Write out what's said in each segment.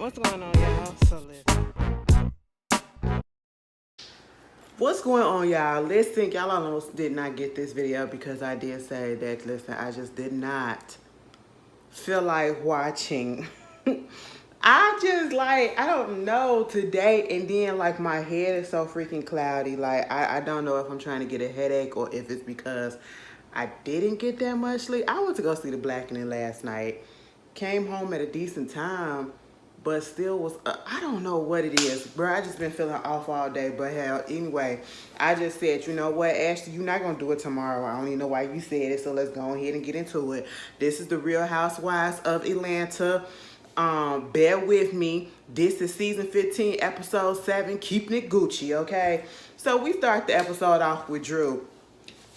What's going on, y'all? So listen. What's going on, y'all? Listen, y'all almost did not get this video because I did say that, listen, I just did not feel like watching. I just like, I don't know today, and then like my head is so freaking cloudy. Like I don't know if I'm trying to get a headache or if it's because I didn't get that much sleep. I went to go see The Blackening last night. Came home at a decent time, but still was, I don't know what it is, bro. I just been feeling off all day, but hell, anyway, I just said, you know what, Ashley, you're not going to do it tomorrow. I don't even know why you said it, so let's go ahead and get into it. This is the Real Housewives of Atlanta. Bear with me. This is season 15, episode 7, keeping it Gucci, okay? So we start the episode off with Drew.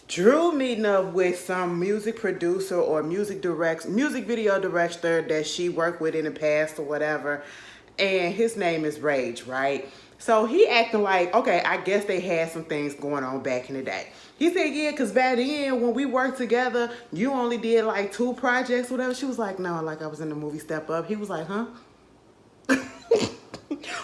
Drew meeting up with some music producer or music video director that she worked with in the past or whatever, and his name is Rage, right? So he acting like, okay, I guess they had some things going on back in the day. He said, yeah, because back then when we worked together, you only did like 2 projects, whatever. She was like, no, like I was in the movie Step Up. He was like, huh?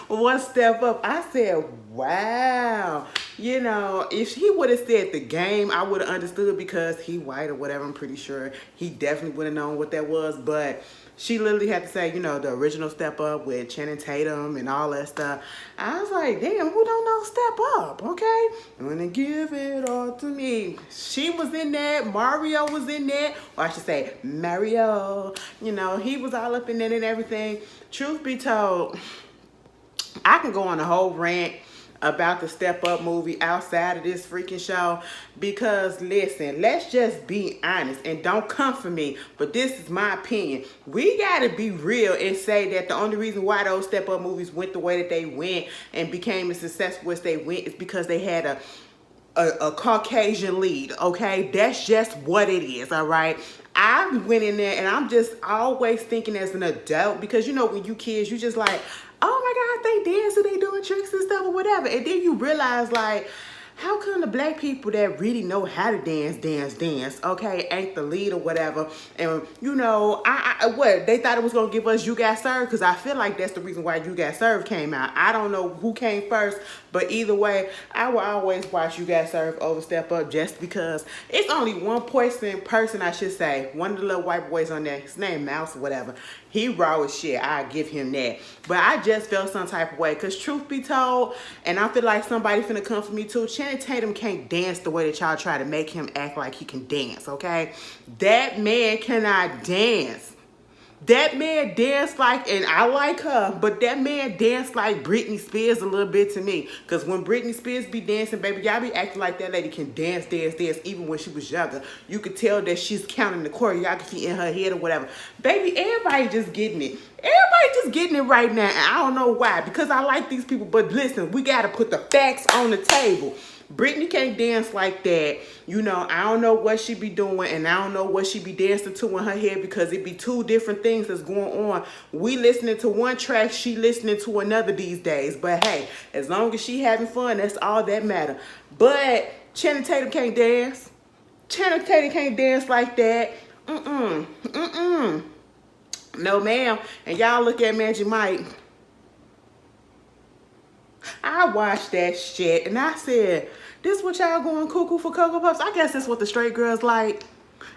One step up. I said, wow. You know, if he would have said The Game, I would have understood because he white or whatever. I'm pretty sure he definitely would have known what that was. But she literally had to say, you know, the original Step Up with Channing Tatum and all that stuff. I was like, damn, who don't know Step Up, okay? I'm gonna give it all to me. She was in that. Mario was in that. Or I should say, Mario. You know, he was all up in it and everything. Truth be told, I can go on a whole rant about the Step Up movie outside of this freaking show because, listen, let's just be honest and don't come for me, but this is my opinion. We gotta be real and say that the only reason why those Step Up movies went the way that they went and became as successful as they went is because they had a Caucasian lead, okay? That's just what it is, all right? I went in there and I'm just always thinking as an adult because, you know, when you kids, you just like, oh my God, they dancing, they doing tricks and stuff or whatever. And then you realize, like, how come the black people that really know how to dance, okay, ain't the lead or whatever? And, you know, what, they thought it was going to give us You Got Served? Because I feel like that's the reason why You Got Served came out. I don't know who came first, but either way, I will always watch You Got Served over Step Up just because it's only one person, I should say. One of the little white boys on there, his name Mouse or whatever. He raw as shit. I give him that. But I just felt some type of way. Because truth be told, and I feel like somebody finna come for me too, Channing Tatum can't dance the way that y'all try to make him act like he can dance, okay? That man cannot dance. That man danced like, and I like her, but that man danced like Britney Spears a little bit to me. Because when Britney Spears be dancing, baby, y'all be acting like that lady can dance, even when she was younger. You could tell that she's counting the choreography in her head or whatever. Baby, everybody just getting it. Everybody just getting it right now, and I don't know why. Because I like these people, but listen, we got to put the facts on the table. Britney can't dance like that. You know, I don't know what she be doing and I don't know what she be dancing to in her head because it be 2 different things that's going on. We listening to one track, she listening to another these days. But hey, as long as she having fun, that's all that matter. But Channing Tatum can't dance. Channing Tatum can't dance like that. No, ma'am. And y'all look at Magic Mike. I watched that shit and I said, this what y'all going cuckoo for Cocoa Puffs? I guess that's what the straight girls like.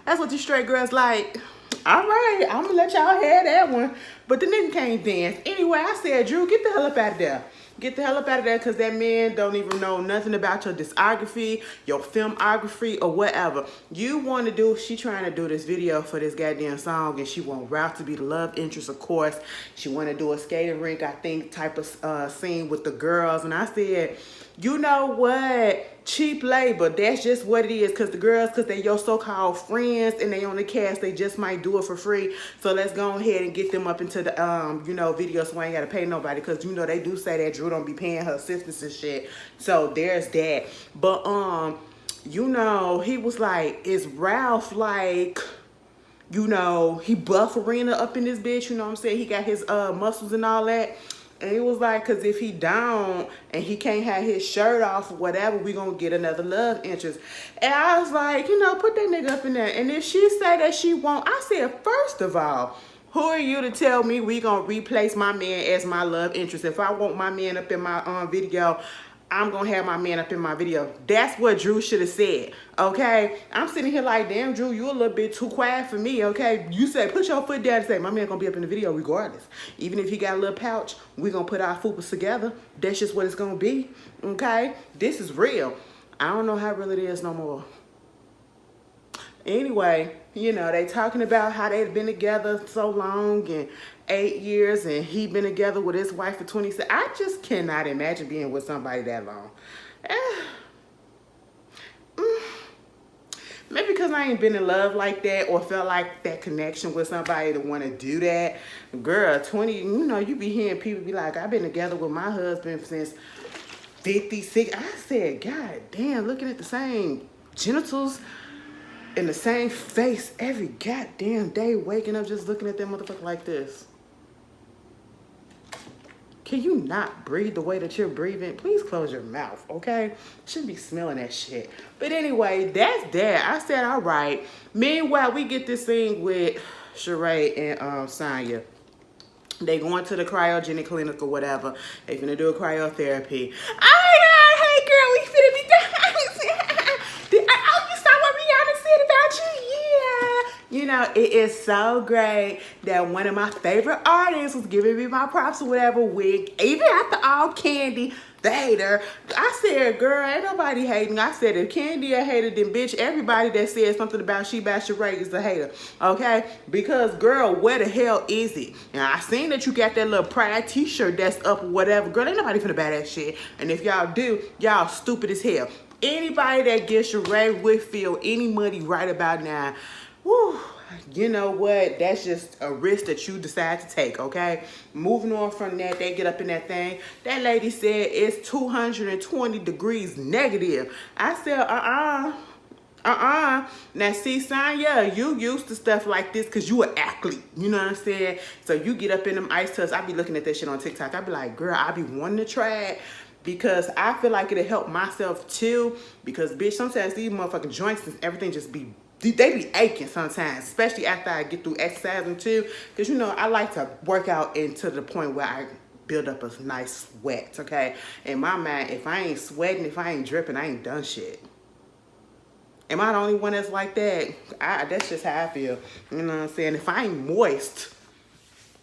That's what the straight girls like. All right, I'm gonna let y'all have that one. But the nigga can't dance. Anyway, I said, Drew, get the hell up out of there. Get the hell up out of there because that man don't even know nothing about your discography, your filmography, or whatever. You want to do, she trying to do this video for this goddamn song and she want Ralph to be the love interest, of course. She want to do a skating rink, I think, type of scene with the girls. And I said, you know what? Cheap labor. That's just what it is. Because the girls, because they your so-called friends and they on the cast, they just might do it for free. So let's go ahead and get them up into the, you know, video so I ain't got to pay nobody. Because, you know, they do say that Drew don't be paying her assistants and shit. So there's that. But, you know, he was like, is Ralph like, you know, he buff Arena up in this bitch, you know what I'm saying? He got his muscles and all that. And he was like, because if he down and he can't have his shirt off or whatever, we going to get another love interest. And I was like, you know, put that nigga up in there. And if she say that she won't, I said, first of all, Who are you to tell me we gonna replace my man as my love interest? If I want my man up in my video, I'm gonna have my man up in my video. That's what Drew should have said, okay? I'm sitting here like, damn, Drew, you a little bit too quiet for me, okay? You say, put your foot down and say, my man gonna be up in the video regardless. Even if he got a little pouch, we gonna put our fupas together. That's just what it's gonna be, okay? This is real. I don't know how real it is no more. Anyway, you know, they talking about how they've been together so long and 8 years, and he been together with his wife for 26. I just cannot imagine being with somebody that long. Maybe because I ain't been in love like that or felt like that connection with somebody to want to do that. Girl, 20, you know, you be hearing people be like, I've been together with my husband since 56. I said, God damn, looking at the same genitals in the same face every goddamn day, waking up just looking at that motherfucker like this. Can you not breathe the way that you're breathing? Please close your mouth, okay? Shouldn't be smelling that shit. But anyway, that's that. I said, all right. Meanwhile, we get this thing with Sheree and Sonya. They going to the cryogenic clinic or whatever. They finna do a cryotherapy. Hey girl, we finna be done. You know, it is so great that one of my favorite artists was giving me my props or whatever wig. Even after all Candy, the hater. I said, girl, ain't nobody hating. I said, if Candy a hater, then bitch, everybody that says something about Sheree is a hater. Okay? Because, girl, where the hell is it? And I seen that you got that little Pride t-shirt that's up or whatever. Girl, ain't nobody finna buy that shit. And if y'all do, y'all stupid as hell. Anybody that gives Sheree Whitfield any money right about now, whew, you know what? That's just a risk that you decide to take, okay? Moving on from that, they get up in that thing. That lady said it's 220 degrees negative. I said, Now, see, Sonya, you used to stuff like this because you an athlete. You know what I'm saying? So you get up in them ice tubs. I be looking at that shit on TikTok. I be like, girl, I be wanting to try it because I feel like it'll help myself too. Because, bitch, sometimes these motherfucking joints and everything just be, they be aching sometimes, especially after I get through exercising too. Because, you know, I like to work out into the point where I build up a nice sweat, okay? In my mind, if I ain't sweating, if I ain't dripping, I ain't done shit. Am I the only one that's like that? That's just how I feel. You know what I'm saying? If I ain't moist,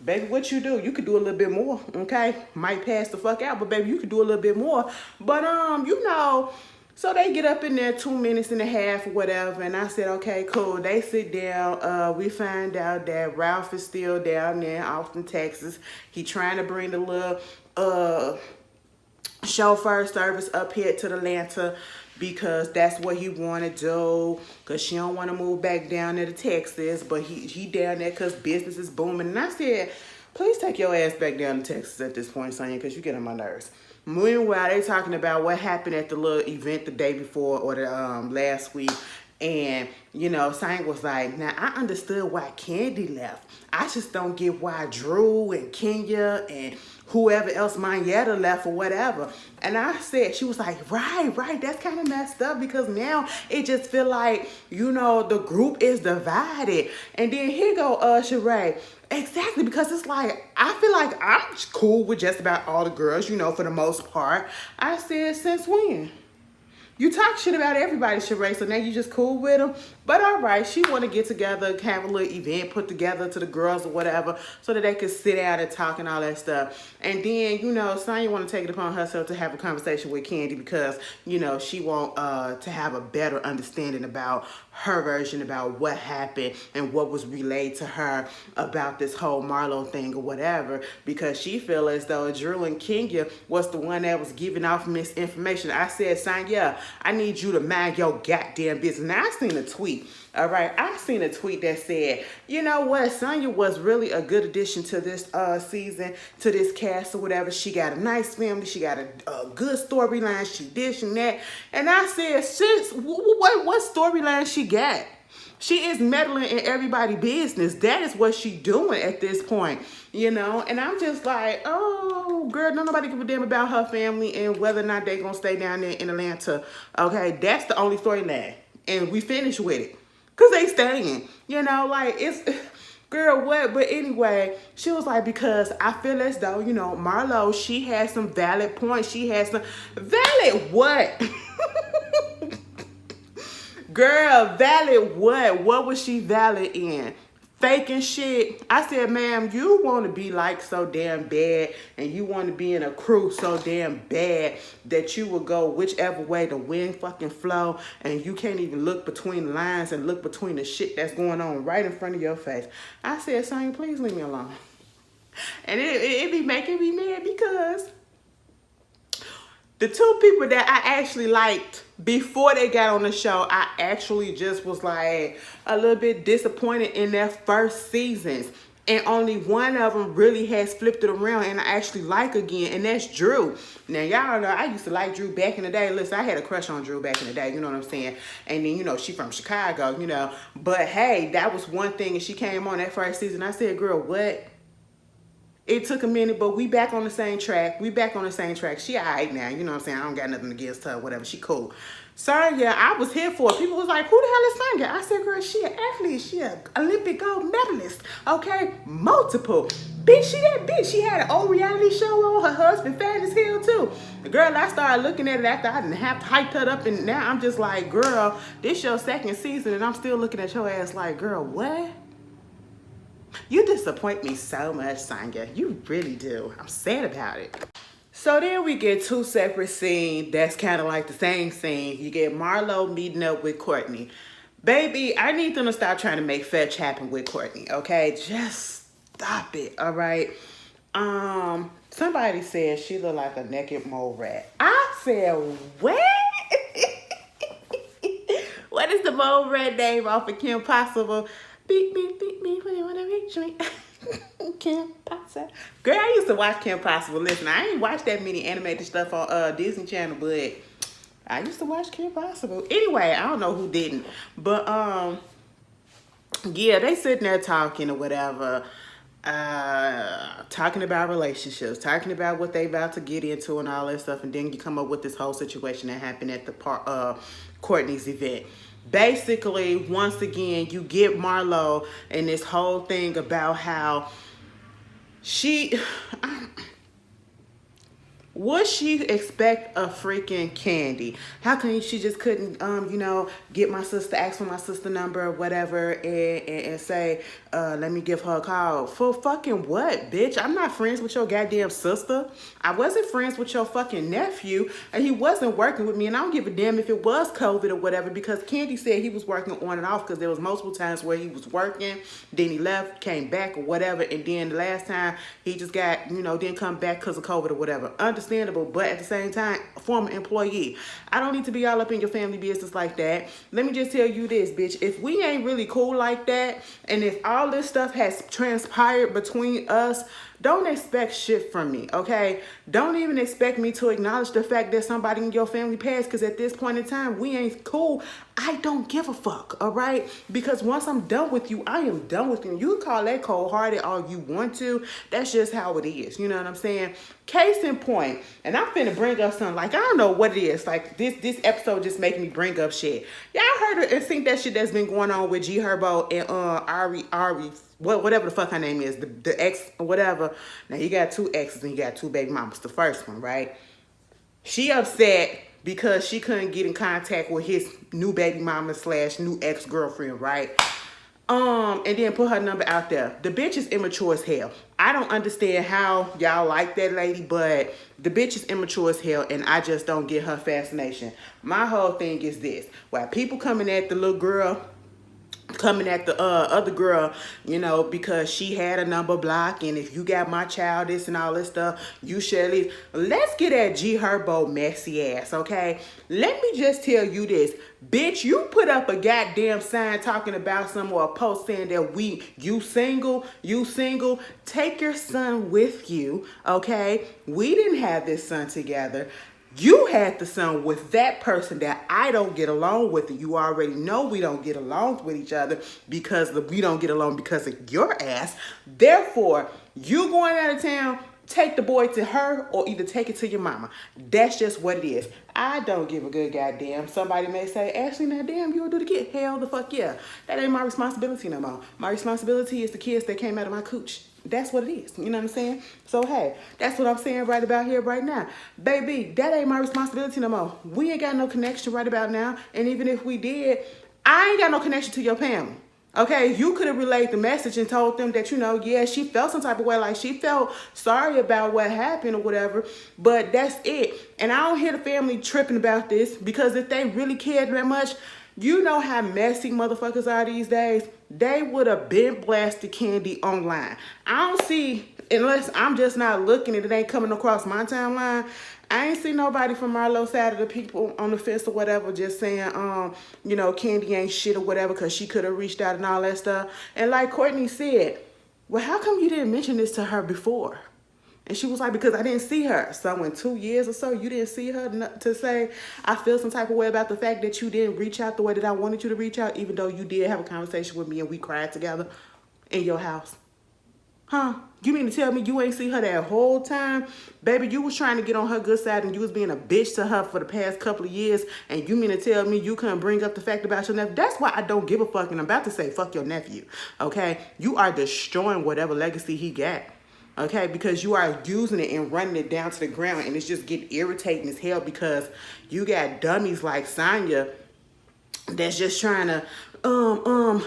baby, what you do? You could do a little bit more, okay? Might pass the fuck out, but baby, you could do a little bit more. But, you know, so they get up in there 2.5 minutes or whatever, and I said, okay, cool. They sit down. We find out that Ralph is still down there in Austin, Texas. He trying to bring the little chauffeur service up here to Atlanta because that's what he want to do, because she don't want to move back down there to Texas, but he down there because business is booming. And I said, please take your ass back down to Texas at this point, Sonya, because you get on my nerves. Meanwhile, they talking about what happened at the little event the day before or the last week. And, you know, Sonya was like, now, I understood why Candy left. I just don't get why Drew and Kenya and whoever else, Mayetta, left or whatever. And I said, she was like, right, that's kind of messed up because now it just feel like, you know, the group is divided. And then here go Sheree. Exactly, because it's like, I feel like I'm cool with just about all the girls, you know, for the most part. I said, since when? You talk shit about everybody, Sheree, so now you just cool with them. But all right, she want to get together, have a little event put together to the girls or whatever so that they could sit out and talk and all that stuff. And then, you know, Sonya want to take it upon herself to have a conversation with Candy because, you know, she want to have a better understanding about her version about what happened and what was relayed to her about this whole Marlo thing or whatever, because she feel as though Drew and Kenya was the one that was giving off misinformation. I said, Sonya, I need you to mind your goddamn business. Now, I seen a tweet, all right? I seen a tweet that said, you know what? Sonya was really a good addition to this season, to this cast or whatever. She got a nice family. She got a good storyline. She this and that. And I said, sis, what storyline she got? She is meddling in everybody's business. That is what she doing at this point, you know? And I'm just like, oh, girl, don't nobody give a damn about her family and whether or not they gonna stay down there in Atlanta, okay? That's the only storyline. And we finish with it. Because they staying, you know? Like, it's... Girl, what? But anyway, she was like, because I feel as though, you know, Marlo, she has some valid points. She has some valid what? Girl, valid what? What was she valid in? Faking shit. I said, ma'am, you want to be like so damn bad and you want to be in a crew so damn bad that you will go whichever way the wind fucking flow and you can't even look between the lines and look between the shit that's going on right in front of your face. I said, Sonya, please leave me alone. And it be making me mad because the two people that I actually liked before they got on the show, I actually just was like a little bit disappointed in their first seasons. And only one of them really has flipped it around and I actually like again, and that's Drew. Now, y'all know I used to like Drew back in the day. Listen, I had a crush on Drew back in the day, you know what I'm saying? And then, you know, she from Chicago, you know. But, hey, that was one thing, and she came on that first season. I said, girl, what? It took a minute, but we back on the same track. We back on the same track. She all right now. You know what I'm saying? I don't got nothing against her, whatever. She cool. Sonya, I was here for it. People was like, who the hell is Sonya? I said, girl, she an athlete. She an Olympic gold medalist. Okay? Multiple. Bitch, she that bitch. She had an old reality show on. Her husband fat as hell, too. The girl, I started looking at it after I didn't have to hype her up, and now I'm just like, girl, this your second season, and I'm still looking at your ass like, girl, what? You disappoint me so much, Sonya. You really do. I'm sad about it. So then we get two separate scenes that's kind of like the same scene. You get Marlo meeting up with Courtney. Baby, I need them to stop trying to make fetch happen with Courtney, okay? Just stop it, all right? Somebody said she looked like a naked mole rat. I said, what? What is the mole rat name off of Kim Possible? Beep, beep, beep, beep, when you wanna reach me. Kim Possible. Girl, I used to watch Kim Possible. Listen, I ain't watched that many animated stuff on Disney Channel, but I used to watch Kim Possible. Anyway, I don't know who didn't. But, yeah, they sitting there talking or whatever. Talking about relationships, talking about what they about to get into and all that stuff. And then you come up with this whole situation that happened at the Courtney's event. Basically, once again, you get Marlo and this whole thing about how would she expect a freaking Candy? How come she just couldn't, you know, get my sister, ask for my sister number or whatever and say, let me give her a call? For fucking what, bitch? I'm not friends with your goddamn sister. I wasn't friends with your fucking nephew, and he wasn't working with me, and I don't give a damn if it was COVID or whatever, because Candy said he was working on and off because there was multiple times where he was working, then he left, came back or whatever, and then the last time he just got, you know, didn't come back because of COVID or whatever. Understandable, but at the same time, a former employee. I don't need to be all up in your family business like that. Let me just tell you this, bitch. If we ain't really cool like that, and if all this stuff has transpired between us, don't expect shit from me, okay? Don't even expect me to acknowledge the fact that somebody in your family passed, because at this point in time, we ain't cool. I don't give a fuck, all right? Because once I'm done with you, I am done with you. You can call that cold-hearted all you want to. That's just how it is, you know what I'm saying? Case in point, and I'm finna bring up something, like, I don't know what it is. Like, this episode just making me bring up shit. Y'all heard and seen that shit that's been going on with G Herbo and Ari, whatever the fuck her name is, the ex or whatever. Now, you got two exes and you got two baby mamas. The first one, right? She upset because she couldn't get in contact with his new baby mama / new ex-girlfriend, right? And then put her number out there. The bitch is immature as hell. I don't understand how y'all like that lady, but the bitch is immature as hell, and I just don't get her fascination. My whole thing is this. While people coming at the little girl, coming at the other girl, you know, because she had a number block, and if you got my child, this and all this stuff, you should at least, let's get at G Herbo messy ass, okay? Let me just tell you this, bitch, you put up a goddamn sign talking about some, or a post saying that you single, take your son with you, okay? We didn't have this son together. You had the son with that person that I don't get along with. And you already know we don't get along with each other because we don't get along because of your ass. Therefore, you going out of town take the boy to her or either take it to your mama. That's just what it is. I don't give a good goddamn. Somebody may say, Ashley, now damn, you'll do the kid. Hell the fuck yeah. That ain't my responsibility no more. My responsibility is the kids that came out of my cooch. That's what it is. You know what I'm saying? So, hey, that's what I'm saying right about here, right now. Baby, that ain't my responsibility no more. We ain't got no connection right about now. And even if we did, I ain't got no connection to your family. Okay, you could have relayed the message and told them that, you know, yeah, she felt some type of way, like she felt sorry about what happened or whatever, but that's it. And I don't hear the family tripping about this, because if they really cared that much, you know how messy motherfuckers are these days. They would have been blasted Candy online. I don't see, unless I'm just not looking and it ain't coming across my timeline, I ain't seen nobody from Marlo's side of the people on the fence or whatever just saying, you know, Candy ain't shit or whatever, because she could have reached out and all that stuff. And like Courtney said, well, how come you didn't mention this to her before? And she was like, because I didn't see her. So in 2 years or so, you didn't see her to say, I feel some type of way about the fact that you didn't reach out the way that I wanted you to reach out, even though you did have a conversation with me and we cried together in your house. Huh? You mean to tell me you ain't see her that whole time? Baby, you was trying to get on her good side and you was being a bitch to her for the past couple of years, and you mean to tell me you couldn't bring up the fact about your nephew? That's why I don't give a fuck, and I'm about to say fuck your nephew, okay? You are destroying whatever legacy he got, okay? Because you are using it and running it down to the ground, and it's just getting irritating as hell because you got dummies like Sonya that's just trying to,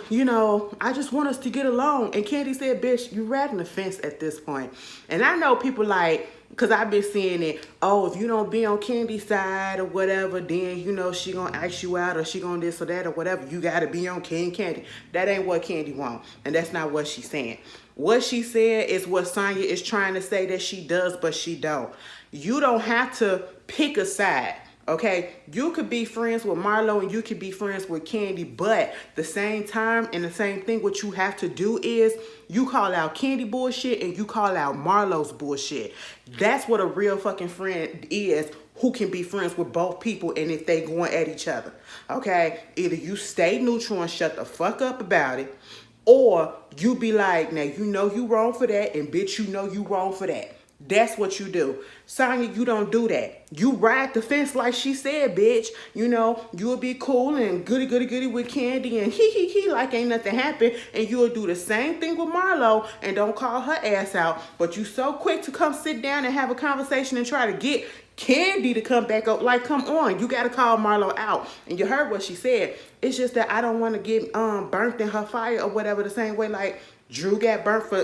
you know, I just want us to get along. And Candy said, bitch, you riding the fence at this point. And I know people like, because I've been seeing it, oh, if you don't be on Candy's side or whatever, then, you know, she gonna ask you out or she gonna this or that or whatever. You gotta be on Candy. That ain't what Candy want. And that's not what she's saying. What she said is what Sonya is trying to say that she does, but she don't. You don't have to pick a side. Okay, you could be friends with Marlo and you could be friends with Candy, but the same time and the same thing, what you have to do is you call out Candy bullshit and you call out Marlo's bullshit. That's what a real fucking friend is, who can be friends with both people and if they going at each other. Okay, either you stay neutral and shut the fuck up about it, or you be like, now you know you wrong for that, and bitch, you know you wrong for that. That's what you do. Sonya, you don't do that. You ride the fence like she said, bitch. You know, you'll be cool and goody with Candy and he like ain't nothing happened. And you'll do the same thing with Marlo and don't call her ass out. But you so quick to come sit down and have a conversation and try to get Candy to come back up. Like, come on, you got to call Marlo out. And you heard what she said. It's just that I don't want to get burnt in her fire or whatever, the same way like Drew got burnt for,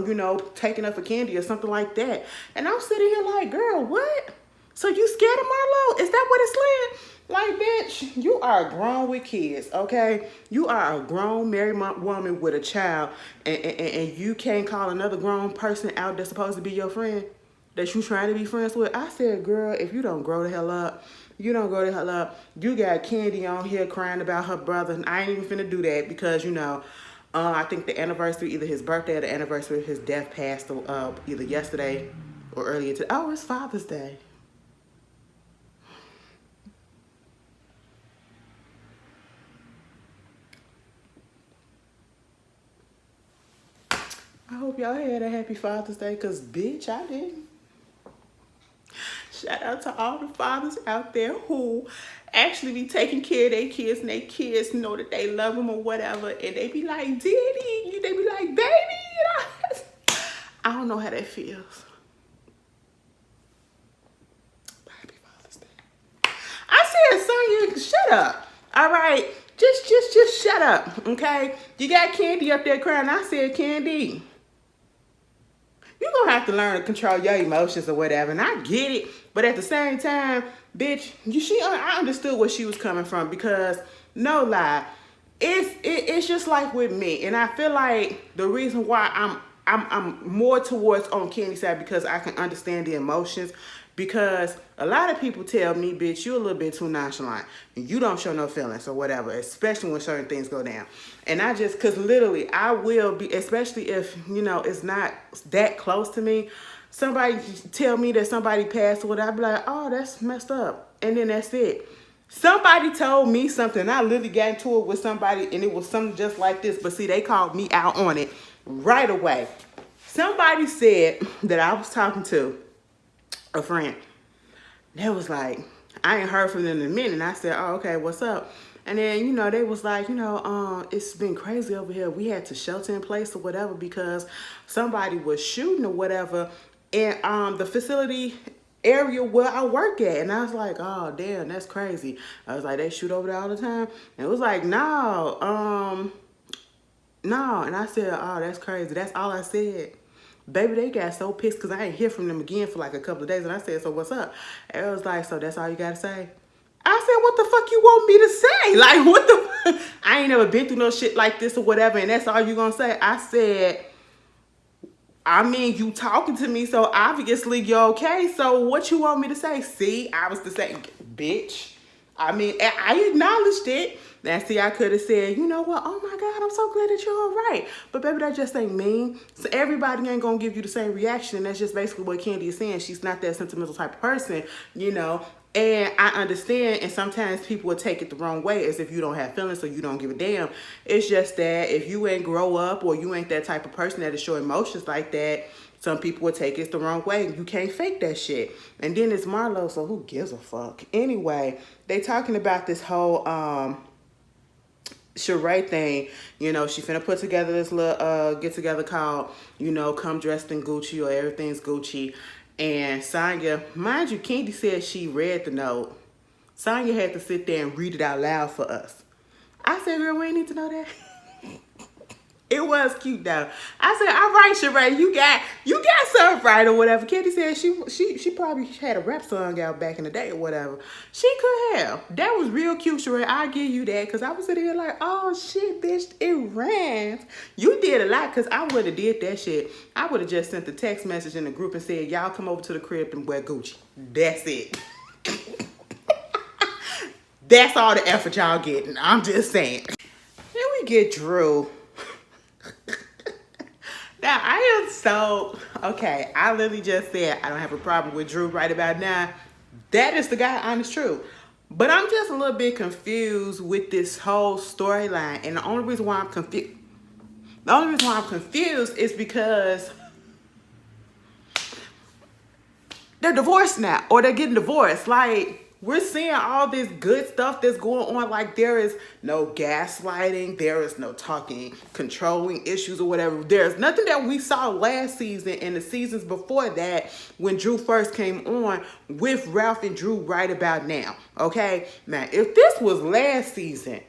you know, taking up for Candy or something like that. And I'm sitting here like, girl, what? So you scared of Marlo? Is that what it's like? Like, bitch, you are grown with kids, okay? You are a grown married woman with a child, and you can't call another grown person out that's supposed to be your friend, that you trying to be friends with. I said, girl, if you don't grow the hell up, you don't grow the hell up. You got Candy on here crying about her brother, and I ain't even finna do that because, you know, I think the anniversary, either his birthday or the anniversary of his death passed either yesterday or earlier today. Oh, it's Father's Day. I hope y'all had a happy Father's Day, because, bitch, I didn't. Shout out to all the fathers out there who actually be taking care of their kids, and their kids know that they love them or whatever, and they be like, Daddy, they be like, baby. I don't know how that feels. Happy Father's Day. I said, Sonya, shut up. All right, just shut up, okay? You got Candy up there crying. I said, Candy, you're gonna have to learn to control your emotions or whatever, and I get it, but at the same time, bitch, I understood where she was coming from, because no lie, it's just like with me, and I feel like the reason why I'm more towards on Candy's side, because I can understand the emotions, because a lot of people tell me, bitch, you're a little bit too nonchalant and you don't show no feelings or whatever, especially when certain things go down. And I just, because literally I will be, especially if, you know, it's not that close to me, somebody tell me that somebody passed or whatever, I'd be like, oh, that's messed up. And then that's it. Somebody told me something, I literally got into it with somebody, and it was something just like this, but see, they called me out on it right away. Somebody said that I was talking to a friend. They was like, I ain't heard from them in a minute. And I said, oh, okay, what's up? And then, you know, they was like, it's been crazy over here. We had to shelter in place or whatever because somebody was shooting or whatever in the facility area where I work at. And I was like, oh, damn, that's crazy. I was like, they shoot over there all the time? And it was like, no. And I said, oh, that's crazy. That's all I said. Baby, they got so pissed because I ain't hear from them again for like a couple of days. And I said, so what's up? And it was like, so that's all you got to say? I said, what the fuck you want me to say? Like, what the fuck? I ain't never been through no shit like this or whatever. And that's all you going to say? I said, I mean, you talking to me, so obviously you're okay. So what you want me to say? See, I was the same, bitch. I mean, I acknowledged it. Now, see, I could have said, you know what? Oh my God, I'm so glad that you're all right. But baby, that just ain't mean. So everybody ain't gonna give you the same reaction. And that's just basically what Candy is saying. She's not that sentimental type of person, you know. And I understand, and sometimes people will take it the wrong way as if you don't have feelings or you don't give a damn. It's just that if you ain't grow up or you ain't that type of person that show emotions like that, some people will take it the wrong way. You can't fake that shit. And then it's Marlo, so who gives a fuck? Anyway, they talking about this whole Sheree thing. You know, she finna put together this little get together called, you know, Come Dressed in Gucci or Everything's Gucci. And Sonya, mind you, Candy said she read the note. Sonya had to sit there and read it out loud for us. I said, girl, we ain't need to know that. It was cute though. I said, all right, Sheree, you got something right or whatever. Candy said she probably had a rap song out back in the day or whatever. She could have. That was real cute, Sheree. I give you that because I was sitting here like, oh shit, bitch, it rhymes. You did a lot because I would have did that shit. I would have just sent the text message in the group and said, y'all come over to the crib and wear Gucci. That's it. That's all the effort y'all getting. I'm just saying. Then we get Drew. Now, I am so, okay, I literally just said I don't have a problem with Drew right about now. That is the guy, honest truth. But I'm just a little bit confused with this whole storyline. And the only reason why I'm confused is because they're divorced now, or they're getting divorced. Like, we're seeing all this good stuff that's going on. Like, there is no gaslighting. There is no talking, controlling issues or whatever. There's nothing that we saw last season and the seasons before that when Drew first came on with Ralph and Drew right about now. Okay? Now, if this was last season,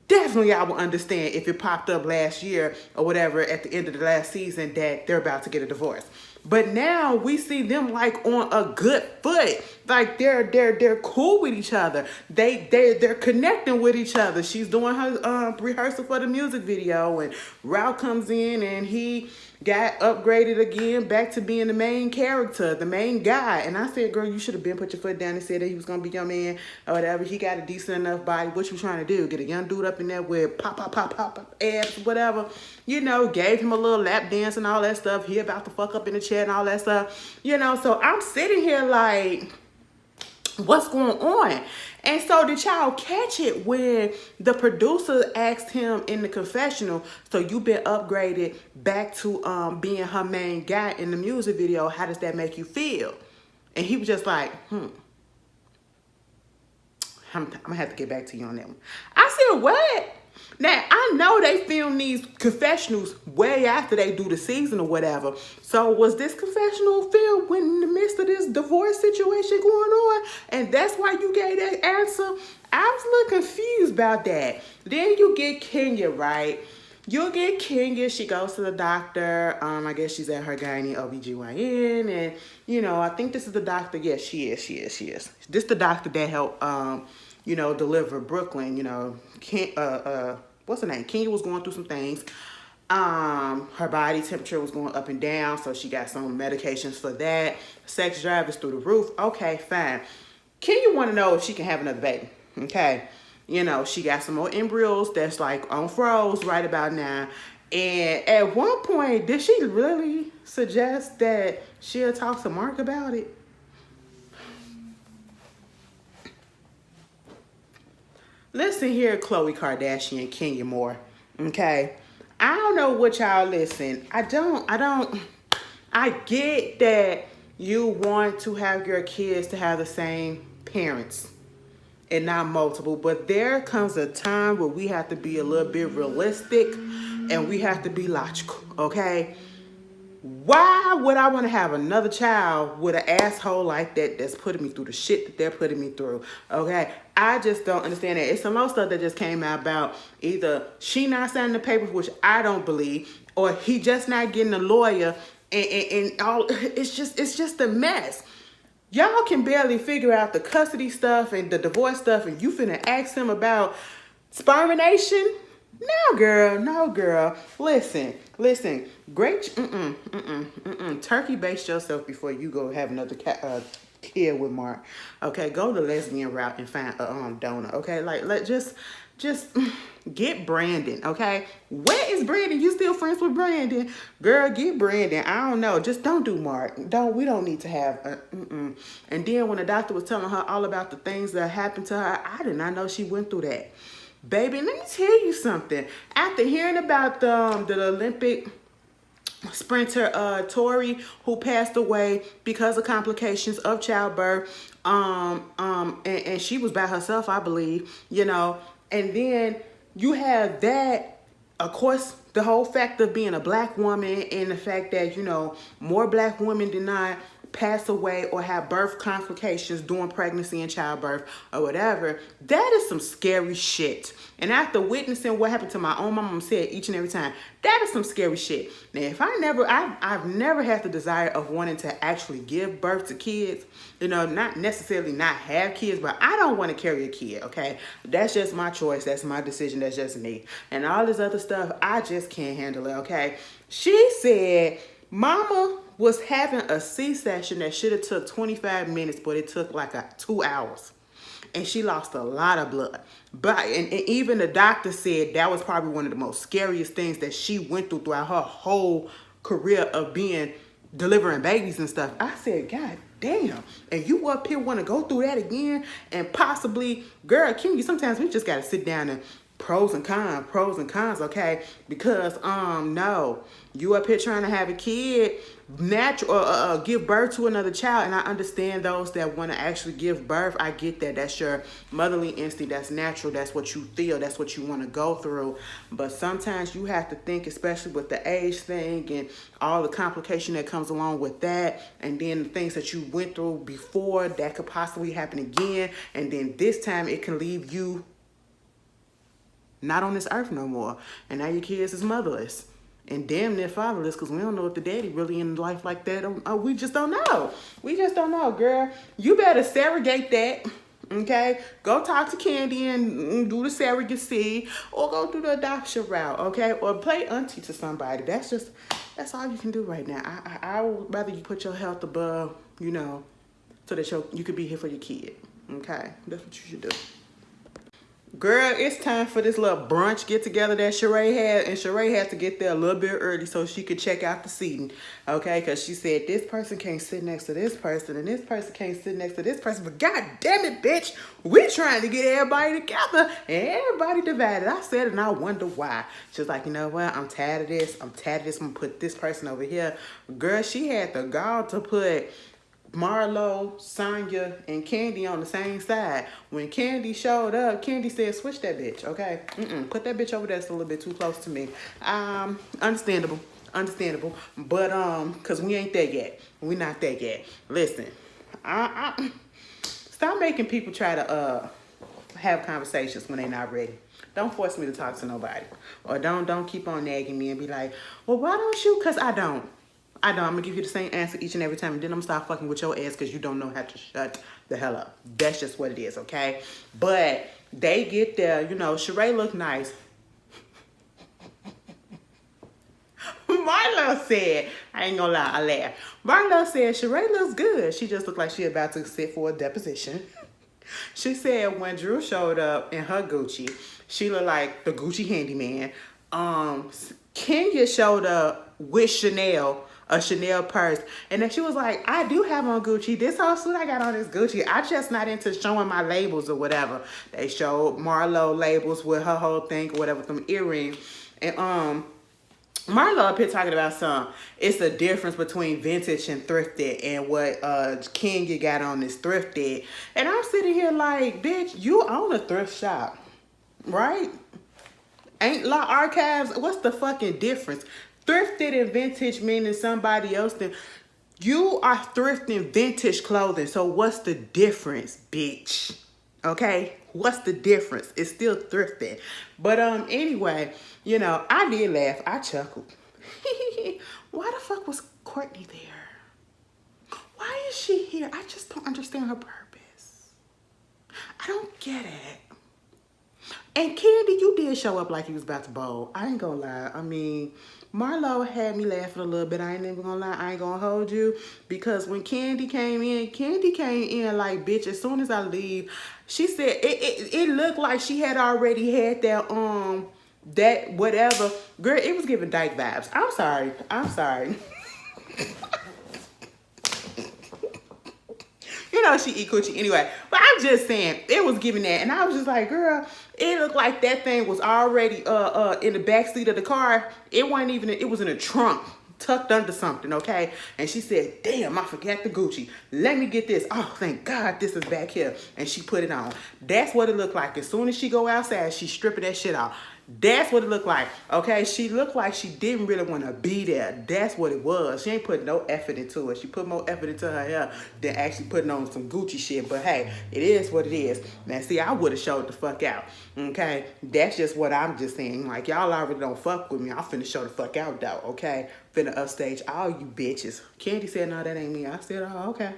definitely I would understand if it popped up last year or whatever at the end of the last season that they're about to get a divorce. But now we see them like on a good foot. Like they're cool with each other. They're connecting with each other. She's doing her rehearsal for the music video, and Ralph comes in and he got upgraded again back to being the main character, the main guy. And I said, girl, you should have been put your foot down and said that he was gonna be your man or whatever. He got a decent enough body. What you trying to do? Get a young dude up in there with pop abs, whatever. You know, gave him a little lap dance and all that stuff. He about to fuck up in the chair and all that stuff. You know, so I'm sitting here like, what's going on? And so did y'all catch it when the producer asked him in the confessional, so you've been upgraded back to being her main guy in the music video, how does that make you feel? And he was just like, I'm gonna have to get back to you on that one. I said, what? Now, I know they film these confessionals way after they do the season or whatever. So was this confessional filmed when in the midst of this divorce situation going on? And that's why you gave that answer? I was a little confused about that. Then you get Kenya, right? You'll get Kenya. She goes to the doctor. I guess she's at her gynae OBGYN. And, you know, I think this is the doctor. Yes, she is. This is the doctor that helped, you know, deliver Brooklyn. You know, what's her name? Kenya was going through some things. Her body temperature was going up and down, so she got some medications for that. Sex drive is through the roof. Okay, fine. Kenya want to know if she can have another baby. Okay. You know, she got some more embryos that's like on froze right about now. And at one point, did she really suggest that she'll talk to Mark about it? Listen here, Khloe Kardashian, Kenya Moore. Okay. I don't know what y'all listen. I get that you want to have your kids to have the same parents and not multiple, but there comes a time where we have to be a little bit realistic and we have to be logical, okay? Why would I want to have another child with an asshole like that that's putting me through the shit that they're putting me through? Okay, I just don't understand that. It's some more stuff that just came out about either she not signing the papers, which I don't believe, or he just not getting a lawyer, and all. It's just a mess. Y'all can barely figure out the custody stuff and the divorce stuff, and you finna ask him about spermination? No, girl. No, girl. Listen. Great. Turkey base yourself before you go have another kid with Mark. Okay, go the lesbian route and find a donor. Okay, just get Brandon. Okay, where is Brandon? You still friends with Brandon? Girl, get Brandon. I don't know. Just don't do Mark. We don't need to have. And then when the doctor was telling her all about the things that happened to her, I did not know she went through that. Baby, let me tell you something. After hearing about the Olympic sprinter Tori, who passed away because of complications of childbirth, and she was by herself, I believe, and then you have that, of course, the whole fact of being a black woman and the fact that, more black women did not pass away or have birth complications during pregnancy and childbirth or whatever. That is some scary shit. And after witnessing what happened to my own mom, said each and every time, that is some scary shit. Now, if I've never had the desire of wanting to actually give birth to kids, not necessarily not have kids, but I don't want to carry a kid, okay? That's just my choice. That's my decision. That's just me. And all this other stuff, I just can't handle it, okay? She said, Mama was having a C-section that should have took 25 minutes, but it took like 2 hours. And she lost a lot of blood. And even the doctor said that was probably one of the most scariest things that she went through throughout her whole career of delivering babies and stuff. I said, God damn. And you up here want to go through that again? And possibly, girl, Kimmy, sometimes we just got to sit down and pros and cons, okay? Because, no, you up here trying to have a kid, natural, give birth to another child, and I understand those that want to actually give birth. I get that. That's your motherly instinct. That's natural. That's what you feel. That's what you want to go through. But sometimes you have to think, especially with the age thing and all the complication that comes along with that, and then the things that you went through before that could possibly happen again, and then this time it can leave you not on this earth no more. And now your kids is motherless and damn near fatherless, because we don't know if the daddy really in life like that. We just don't know. We just don't know, girl. You better surrogate that, okay? Go talk to Candy and do the surrogacy, or go through the adoption route, okay? Or play auntie to somebody. That's all you can do right now. I would rather you put your health above, so that you could be here for your kid, okay? That's what you should do. Girl, it's time for this little brunch get-together that Sheree had. And Sheree had to get there a little bit early so she could check out the seating. Okay? Because she said this person can't sit next to this person. And this person can't sit next to this person. But God damn it, bitch. We trying to get everybody together. And everybody divided. I said it and I wonder why. She was like, you know what? I'm tired of this. I'm going to put this person over here. Girl, she had the gall to put Marlo, Sonya, and Candy on the same side. When Candy showed up, Candy said, switch that bitch, okay? Put that bitch over there. It's a little bit too close to me. Understandable. But, because we ain't there yet. We not there yet. Listen, stop making people try to have conversations when they not ready. Don't force me to talk to nobody. Or don't keep on nagging me and be like, well, why don't you? Because I don't. I'm going to give you the same answer each and every time. And then I'm going to start fucking with your ass because you don't know how to shut the hell up. That's just what it is, okay? But they get there. Sheree look nice. Marlo said, I ain't going to lie, I laughed. Marlo said, Sheree looks good. She just looked like she about to sit for a deposition. She said when Drew showed up in her Gucci, she looked like the Gucci handyman. Kenya showed up with a Chanel purse. And then she was like, I do have on Gucci. This whole suit I got on is Gucci. I just not into showing my labels or whatever. They showed Marlo labels with her whole thing or whatever, with them earrings. And Marlo up here talking about it's the difference between vintage and thrifted, and what Kenya got on is thrifted. And I'm sitting here like, bitch, you own a thrift shop, right? Ain't Law Archives? What's the fucking difference? Thrifted and vintage meaning somebody else. Then you are thrifting vintage clothing. So what's the difference, bitch? Okay, what's the difference? It's still thrifting. But anyway, you know, I did laugh. I chuckled. Why the fuck was Courtney there? Why is she here? I just don't understand her purpose. I don't get it. And Candy, you did show up like you was about to bowl. I ain't gonna lie. I mean, Marlo had me laughing a little bit. I ain't even gonna lie. I ain't gonna hold you. Because when Candy came in like, bitch, as soon as I leave, she said it looked like she had already had that whatever. Girl, it was giving dyke vibes. I'm sorry. You know she eat coochie anyway. But I'm just saying, it was giving that. And I was just like, girl, it looked like that thing was already in the back seat of the car. It wasn't even, it was in a trunk, tucked under something, okay? And she said, damn, I forgot the Gucci. Let me get this. Oh, thank God this is back here. And she put it on. That's what it looked like. As soon as she go outside, she's stripping that shit off. That's what it looked like, okay? She looked like she didn't really want to be there. That's what it was. She ain't put no effort into it. She put more effort into her hair than actually putting on some Gucci shit. But hey, it is what it is. Now, see, I would have showed the fuck out, okay? That's just what I'm just saying. Like, y'all already don't fuck with me. I'm finna show the fuck out, though, okay? Finna upstage all you bitches. Candy said, no, that ain't me. I said, oh, okay.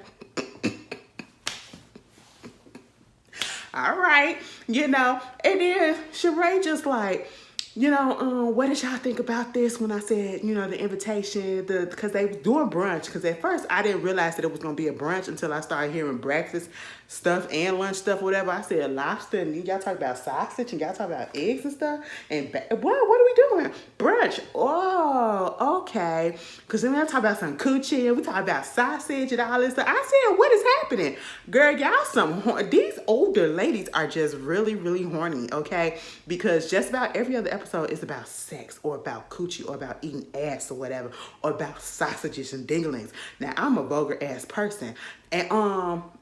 All right, you know, and then Sheree just like, you know, what did y'all think about this when I said, you know, the invitation, because they was doing brunch, because at first I didn't realize that it was going to be a brunch until I started hearing breakfast stuff and lunch stuff, whatever. I said lobster, and y'all talk about sausage, and y'all talk about eggs and stuff, and what are we doing? Brunch. Oh, okay. Because then I talk about some coochie, and we talk about sausage and all this stuff. I said, what is happening? Girl, y'all these older ladies are just really, really horny, okay? Because just about every other episode is about sex, or about coochie, or about eating ass, or whatever, or about sausages and dinglings. Now, I'm a vulgar ass person, and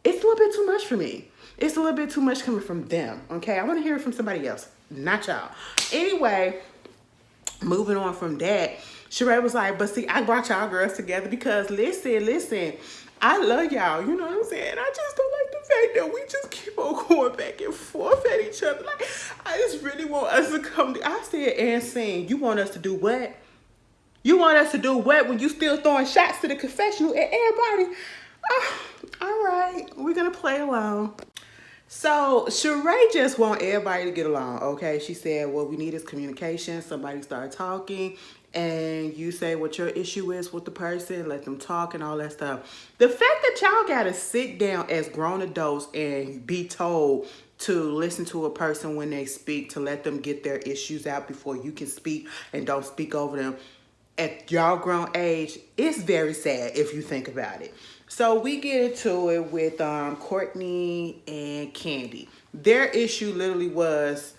it's a little bit too much for me. It's a little bit too much coming from them, okay? I want to hear it from somebody else, not y'all. Anyway, moving on from that, Sheree was like, but see, I brought y'all girls together because listen, I love y'all, you know what I'm saying? I just don't like the fact that we just keep on going back and forth at each other. Like, I just really want us to come I said, and saying, you want us to do what? You want us to do what when you still throwing shots to the confessional at everybody? All right, we're gonna play along. So Sheree just want everybody to get along, okay? She said, what we need is communication. Somebody start talking, and you say what your issue is with the person, let them talk and all that stuff. The fact that y'all gotta sit down as grown adults and be told to listen to a person when they speak, to let them get their issues out before you can speak, and don't speak over them at y'all grown age, it's very sad if you think about it. So we get into it with Courtney and Candy. Their issue literally was,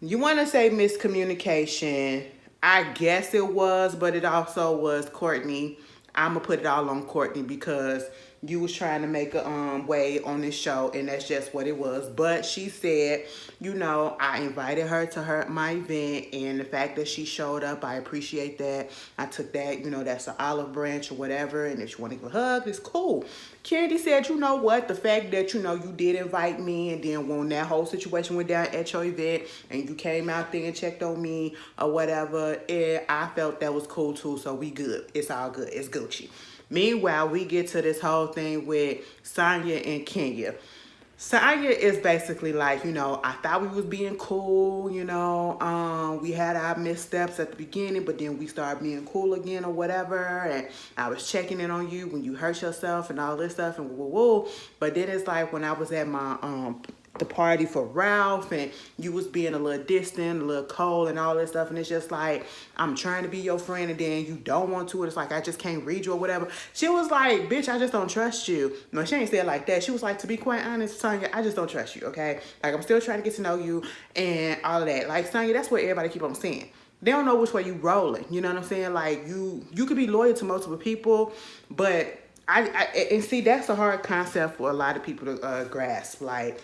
you want to say miscommunication. I guess it was, but it also was Courtney. I'm going to put it all on Courtney because you was trying to make a way on this show, and that's just what it was. But she said, you know, I invited her to my event, and the fact that she showed up, I appreciate that. I took that, you know, that's an olive branch or whatever, and if you want to give a hug, it's cool. Candy said, you know what, the fact that, you know, you did invite me, and then when that whole situation went down at your event, and you came out there and checked on me or whatever, I felt that was cool too, so we good. It's all good. It's Gucci. Meanwhile, we get to this whole thing with Sonya and Kenya. Sonya is basically like, you know, I thought we was being cool, you know, we had our missteps at the beginning, but then we started being cool again or whatever, and I was checking in on you when you hurt yourself and all this stuff and woo. But then it's like when I was at my the party for Ralph, and you was being a little distant, a little cold and all that stuff, and it's just like, I'm trying to be your friend, and then you don't want to, it's like, I just can't read you or whatever. She was like, bitch, I just don't trust you. No, she ain't said it like that. She was like, to be quite honest, Sonya, I just don't trust you, okay? Like, I'm still trying to get to know you and all of that. Like, Sonya, that's what everybody keep on saying. they don't know which way you rolling. You know what I'm saying? Like you could be loyal to multiple people, but and see, that's a hard concept for a lot of people to grasp. Like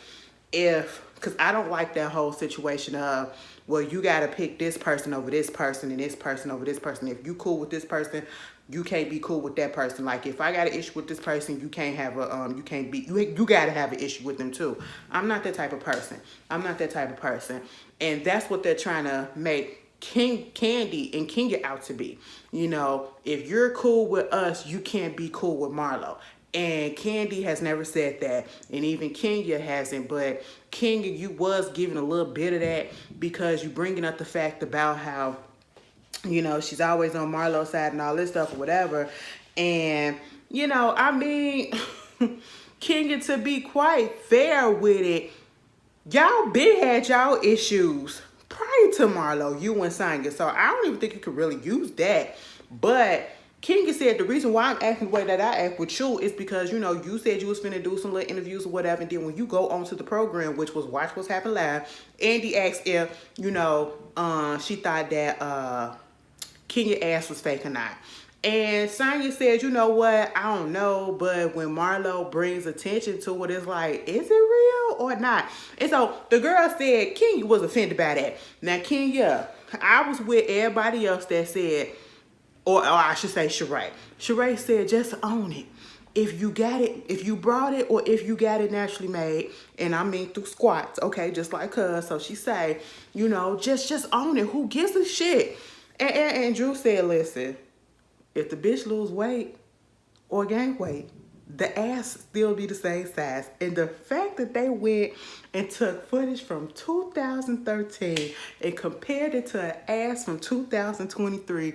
because I don't like that whole situation of, well, you got to pick this person over this person and this person over this person. If you cool with this person, you can't be cool with that person. Like if I got an issue with this person, you can't have you can't be, you got to have an issue with them too. I'm not that type of person. I'm not that type of person. And that's what they're trying to make Candy and Kenya out to be. You know, if you're cool with us, you can't be cool with Marlo. And Candy has never said that, and even Kenya hasn't. But Kenya, you was giving a little bit of that because you bringing up the fact about how, you know, she's always on Marlo's side and all this stuff or whatever. And, you know, I mean, Kenya, to be quite fair with it, y'all been had y'all issues prior to Marlo, you and Sonya. So I don't even think you could really use that. But Kenya said the reason why I'm acting the way that I act with you is because, you know, you said you was finna do some little interviews or whatever. And then when you go onto the program, which was Watch What's Happening Live, Andy asked if, you know, she thought that Kenya's ass was fake or not. And Sonya said, you know what, I don't know, but when Marlo brings attention to it, it's like, is it real or not? And so the girl said Kenya was offended by that. Now, Kenya, I was with everybody else that said, or I should say Sheree. Sheree said, just own it. If you got it, if you brought it, or if you got it naturally made, and I mean through squats, okay, just like her. So she say, you know, just own it. Who gives a shit? And Drew said, listen, if the bitch lose weight or gain weight, the ass still be the same size. And the fact that they went and took footage from 2013 and compared it to an ass from 2023,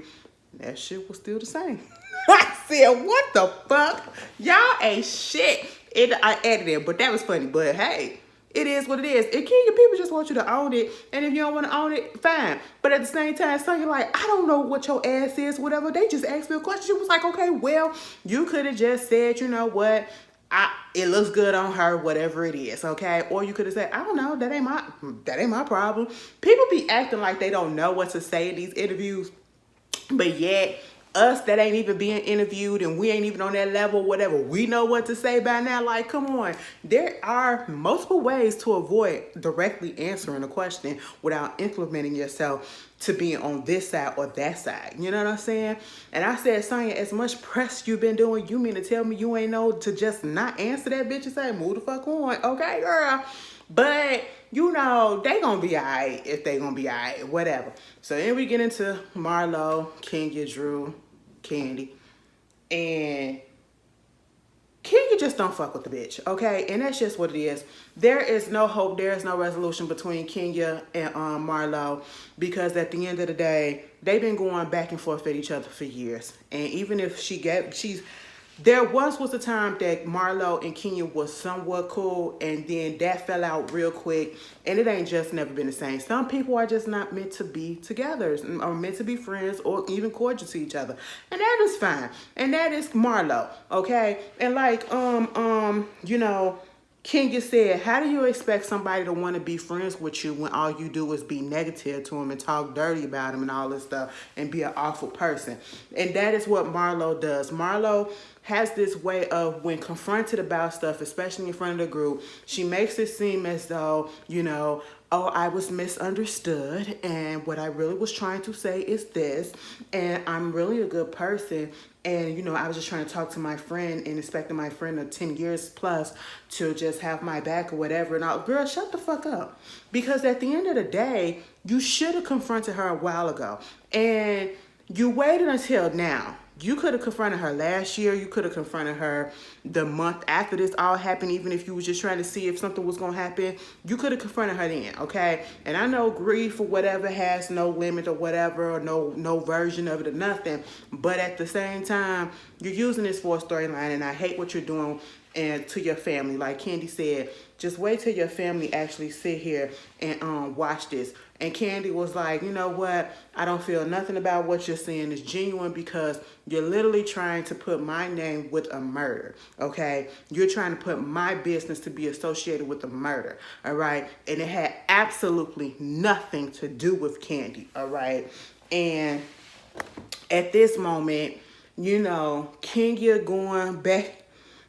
that shit was still the same. I said, what the fuck? Y'all ain't shit. I edited it, but that was funny. But hey, it is what it is. And Kenya, people just want you to own it. And if you don't want to own it, fine. But at the same time, so you're like, I don't know what your ass is, whatever. They just asked me a question. She was like, okay, well, you could have just said, you know what? It looks good on her, whatever it is, okay? Or you could have said, I don't know, that ain't my problem. People be acting like they don't know what to say in these interviews. But yet, us that ain't even being interviewed and we ain't even on that level, whatever, we know what to say by now. Like, come on. There are multiple ways to avoid directly answering a question without implementing yourself to be on this side or that side. You know what I'm saying? And I said, Sonya, as much press you've been doing, you mean to tell me you ain't know to just not answer that bitch and say, move the fuck on. Okay, girl. But, you know, they gonna be all right if they gonna be all right, whatever. So then we get into Marlo, Kenya, Drew, Candy. And Kenya just don't fuck with the bitch, okay? And that's just what it is. There is no hope. There is no resolution between Kenya and Marlo because at the end of the day, they've been going back and forth at each other for years. And even if there was a time that Marlo and Kenya was somewhat cool, and then that fell out real quick, and it ain't just never been the same. Some people are just not meant to be together, or meant to be friends, or even cordial to each other, and that is fine. And that is Marlo, okay? And like, you know, Kenya said, how do you expect somebody to want to be friends with you when all you do is be negative to them and talk dirty about them and all this stuff and be an awful person? And that is what Marlo does. Marlo has this way of, when confronted about stuff, especially in front of the group, she makes it seem as though, you know, oh, I was misunderstood, and what I really was trying to say is this, and I'm really a good person, and, you know, I was just trying to talk to my friend and expecting my friend of 10 years plus to just have my back or whatever. And girl, shut the fuck up. Because at the end of the day, you should have confronted her a while ago. And you waited until now. You could have confronted her last year. You could have confronted her the month after this all happened, even if you was just trying to see if something was going to happen. You could have confronted her then, okay? And I know grief or whatever has no limit or whatever, or no version of it or nothing. But at the same time, you're using this for a storyline, and I hate what you're doing and to your family. Like Candy said, just wait till your family actually sit here and watch this. And Candy was like, you know what? I don't feel nothing about what you're saying is genuine because you're literally trying to put my name with a murder, okay? You're trying to put my business to be associated with a murder, all right? And it had absolutely nothing to do with Candy, all right? And at this moment, you know, Kenya going back.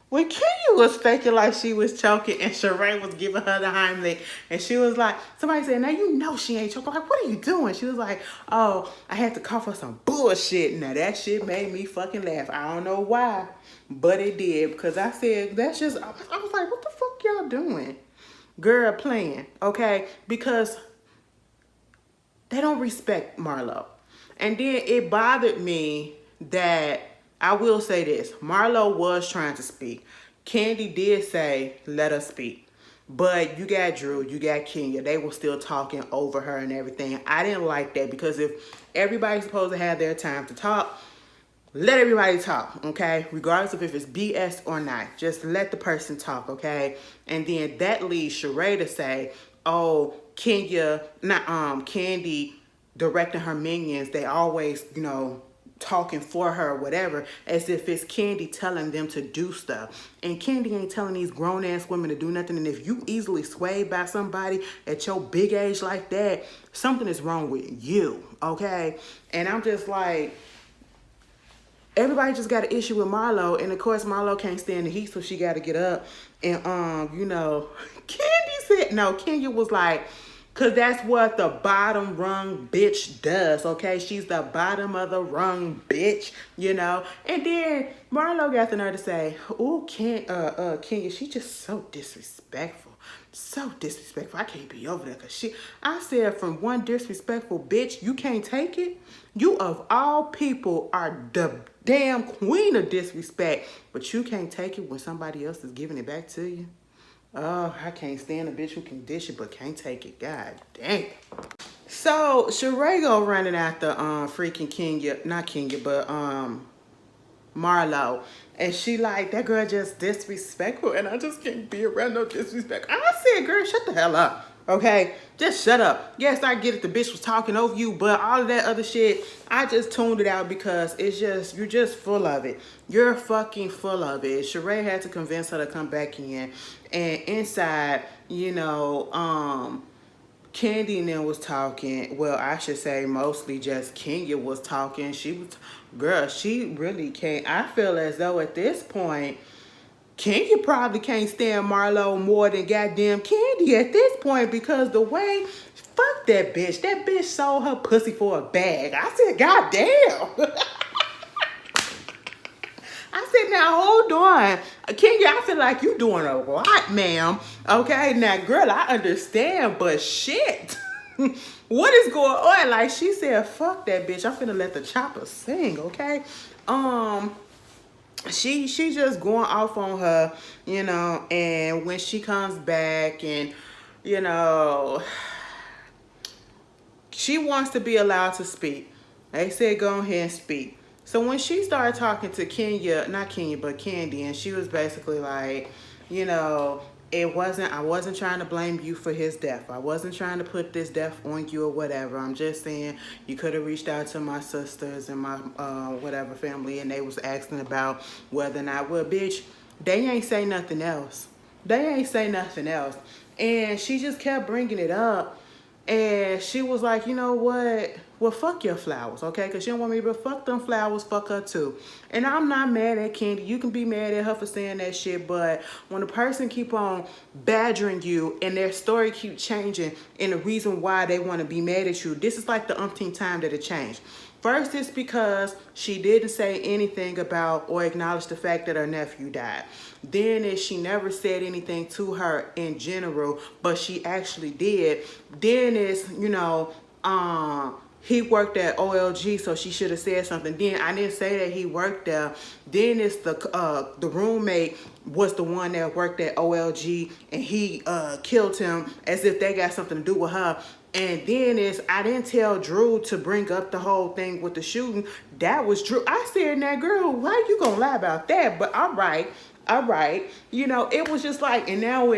When Kenya was faking like she was choking and Sheree was giving her the Heimlich, and she was like, somebody said, now you know she ain't choking. Like, what are you doing? She was like, oh, I had to cough for some bullshit. Now that shit made me fucking laugh. I don't know why, but it did. Because I said, that's just, I was like, what the fuck y'all doing? Girl playing, okay? Because they don't respect Marlo. And then it bothered me that, I will say this, Marlo was trying to speak. Kandi did say, let her speak. But you got Drew, you got Kenya. They were still talking over her and everything. I didn't like that, because if everybody's supposed to have their time to talk, let everybody talk, okay? Regardless of if it's BS or not. Just let the person talk, okay? And then that leaves Sheree to say, oh, Kenya, not Kandi directing her minions, they always, you know, talking for her or whatever, as if it's Kandi telling them to do stuff. And Kandi ain't telling these grown-ass women to do nothing. And if you easily swayed by somebody at your big age like that, something is wrong with you, okay? And I'm just like, everybody just got an issue with Marlo, and of course Marlo can't stand the heat, so she got to get up. And you know, Kandi said, no, Kenya was like, cause that's what the bottom rung bitch does, okay? She's the bottom of the rung bitch, you know? And then Marlo got the nerve to say, ooh, Kenya, she just so disrespectful. So disrespectful. I can't be over that, cause I said, from one disrespectful bitch, you can't take it? You of all people are the damn queen of disrespect, but you can't take it when somebody else is giving it back to you? Oh, I can't stand a bitch who can dish it but can't take it. God dang. So Sheree go running after freaking Kenya, not Kenya, but Marlo. And she like, that girl just disrespectful, and I just can't be around no disrespect. I said, girl, shut the hell up. Okay, just shut up. Yes, I get it, the bitch was talking over you, but all of that other shit, I just tuned it out, because it's just, you're just full of it. You're fucking full of it. Sheree had to convince her to come back in, and inside, you know, Kandi and them was talking. Well, I should say mostly just Kenya was talking. She was, girl, she really can't. I feel as though at this point, Kenya probably can't stand Marlo more than goddamn Kandi at this point, because the way, fuck that bitch. That bitch sold her pussy for a bag. I said, goddamn. I said, now hold on. Kenya, I feel like you doing a lot, ma'am. Okay, now girl, I understand, but shit. What is going on? Like, she said, fuck that bitch. I'm finna let the chopper sing, okay? She just going off on her, you know, and when she comes back and, you know, she wants to be allowed to speak. They said go ahead and speak. So when she started talking to Kenya, not Kenya, but Kandi, and she was basically like, you know, I wasn't trying to blame you for his death. I wasn't trying to put this death on you or whatever. I'm just saying you could have reached out to my sisters and my whatever family, and they was asking about whether or not, well, bitch, they ain't say nothing else. They ain't say nothing else. And she just kept bringing it up. And she was like, you know what? Well, fuck your flowers, okay? Because she don't want me to fuck them flowers, fuck her too. And I'm not mad at Kandi. You can be mad at her for saying that shit, but when a person keep on badgering you and their story keep changing and the reason why they want to be mad at you, this is like the umpteenth time that it changed. First, it's because she didn't say anything about or acknowledge the fact that her nephew died. Then is she never said anything to her in general, but she actually did. Then is, you know, he worked at OLG, so she should have said something. Then I didn't say that he worked there. Then it's the roommate was the one that worked at OLG, and he killed him as if they got something to do with her. And then I didn't tell Drew to bring up the whole thing with the shooting. That was Drew. I said, now, girl, why you gonna lie about that? But all right. You know, it was just like, and now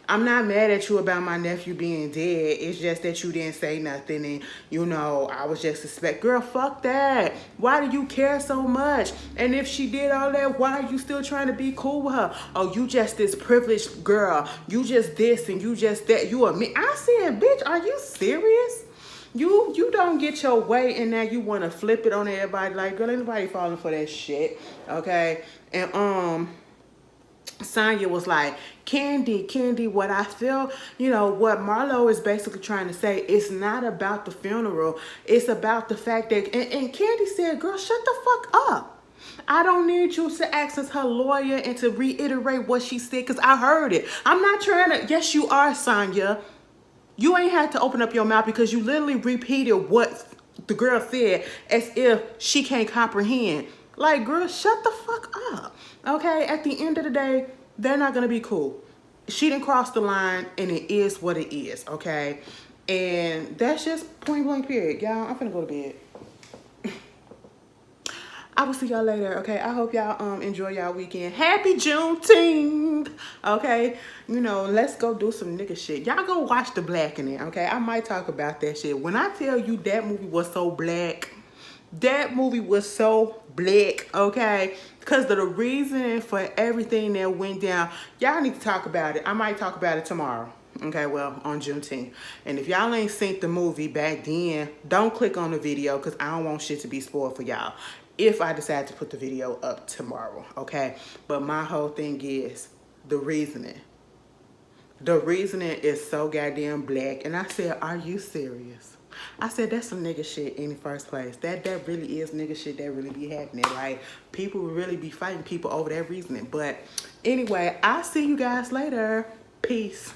I'm not mad at you about my nephew being dead. It's just that you didn't say nothing, and, you know, I was just suspect. Girl, fuck that. Why do you care so much? And if she did all that, why are you still trying to be cool with her? Oh, you just this privileged girl. You just this and you just that. You a me. I said, bitch, are you serious? You don't get your way and now you want to flip it on everybody. Like, girl, ain't nobody falling for that shit. Okay. And Sonya was like, Candy, what I feel, what Marlo is basically trying to say, it's not about the funeral. It's about the fact that, and Candy said, girl, shut the fuck up. I don't need you to access her lawyer and to reiterate what she said, because I heard it. I'm not trying to, yes, you are, Sonya. You ain't had to open up your mouth because you literally repeated what the girl said as if she can't comprehend. Like, girl, shut the fuck up. Okay? At the end of the day, they're not going to be cool. She didn't cross the line, and it is what it is. Okay? And that's just point blank period. Y'all, I'm finna go to bed. I will see y'all later, okay? I hope y'all enjoy y'all weekend. Happy Juneteenth, okay? Let's go do some nigga shit. Y'all go watch The Blackening, okay? I might talk about that shit. When I tell you that movie was so black, that movie was so black, okay? Because of the reason for everything that went down. Y'all need to talk about it. I might talk about it tomorrow. Okay, well, on Juneteenth. And if y'all ain't seen the movie back then, don't click on the video because I don't want shit to be spoiled for y'all if I decide to put the video up tomorrow, okay? But my whole thing is the reasoning. The reasoning is so goddamn black. And I said, are you serious? I said, that's some nigga shit in the first place. That really is nigga shit that really be happening. Like, people will really be fighting people over that reasoning. But anyway, I'll see you guys later. Peace.